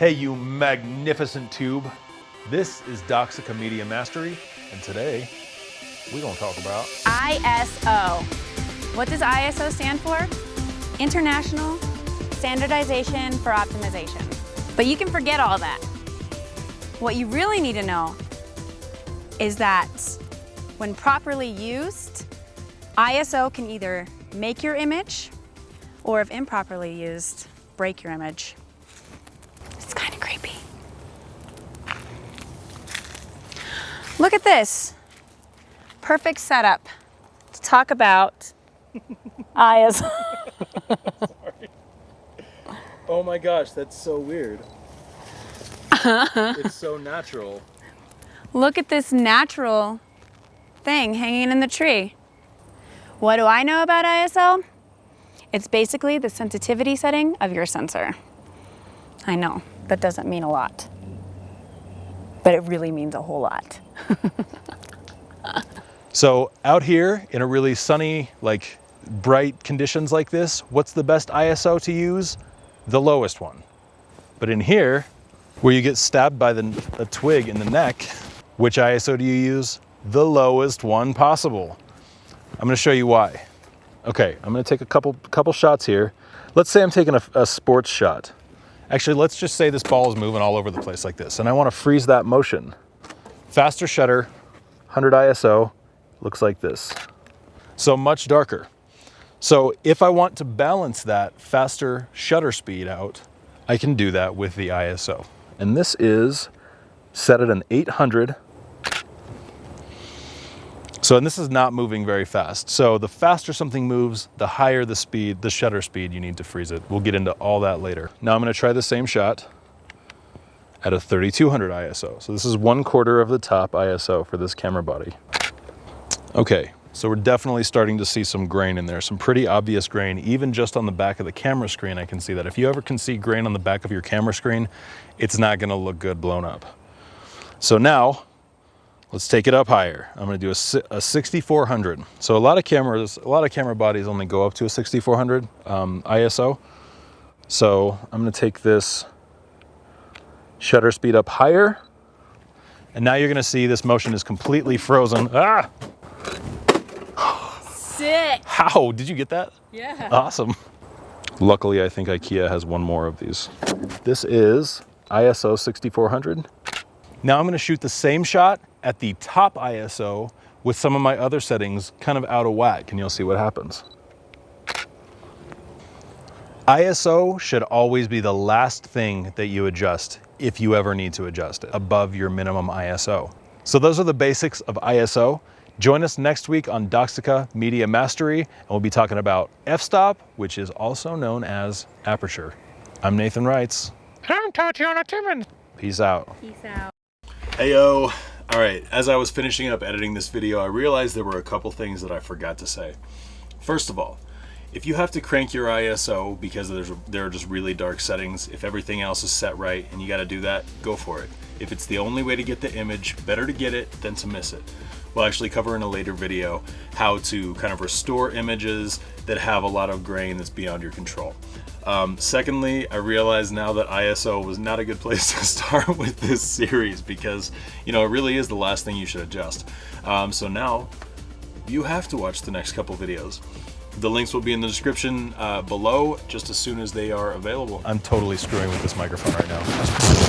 Hey, you magnificent tube. This is Doxica Media Mastery, and today we're gonna talk about ISO. What does ISO stand for? International Standardization for Optimization. But you can forget all that. What you really need to know is that when properly used, ISO can either make your image or if improperly used, break your image. It's kind of creepy. Look at this. Perfect setup to talk about ISO. Sorry. Oh my gosh, that's so weird. It's so natural. Look at this natural thing hanging in the tree. What do I know about ISO? It's basically the sensitivity setting of your sensor. I know, that doesn't mean a lot, but it really means a whole lot. So out here in a really sunny, bright conditions like this, what's the best ISO to use? The lowest one. But in here, where you get stabbed by a twig in the neck, which ISO do you use? The lowest one possible. I'm gonna show you why. Okay, I'm gonna take a couple shots here. Let's say I'm taking a sports shot. Actually, let's just say this ball is moving all over the place like this, and I wanna freeze that motion. Faster shutter, 100 ISO, looks like this. So much darker. So if I want to balance that faster shutter speed out, I can do that with the ISO. And this is set at an 800. And this is not moving very fast. So the faster something moves, the higher the speed, the shutter speed you need to freeze it. We'll get into all that later. Now I'm gonna try the same shot at a 3200 ISO. So this is 1/4 of the top ISO for this camera body. Okay, so we're definitely starting to see some grain in there, some pretty obvious grain, even just on the back of the camera screen. I can see that. If you ever can see grain on the back of your camera screen, it's not gonna look good blown up. So now, let's take it up higher. I'm gonna do a 6400. So a lot of camera bodies only go up to a 6400 ISO. So I'm gonna take this shutter speed up higher. And now you're gonna see this motion is completely frozen. Ah! Sick. How? Did you get that? Yeah. Awesome. Luckily, I think IKEA has one more of these. This is ISO 6400. Now I'm gonna shoot the same shot at the top ISO with some of my other settings kind of out of whack, and you'll see what happens. ISO should always be the last thing that you adjust if you ever need to adjust it above your minimum ISO. So those are the basics of ISO. Join us next week on Doxica Media Mastery, and we'll be talking about f-stop, which is also known as aperture. I'm Nathan Reitz. I'm Tatiana Timmons. Peace out. Peace out. Heyo. All right, as I was finishing up editing this video, I realized there were a couple things that I forgot to say. First of all, if you have to crank your ISO because there are just really dark settings, if everything else is set right and you gotta do that, go for it. If it's the only way to get the image, better to get it than to miss it. We'll actually cover in a later video how to kind of restore images that have a lot of grain that's beyond your control. Secondly, I realize now that ISO was not a good place to start with this series because, it really is the last thing you should adjust. So now you have to watch the next couple videos. The links will be in the description below just as soon as they are available. I'm totally screwing with this microphone right now.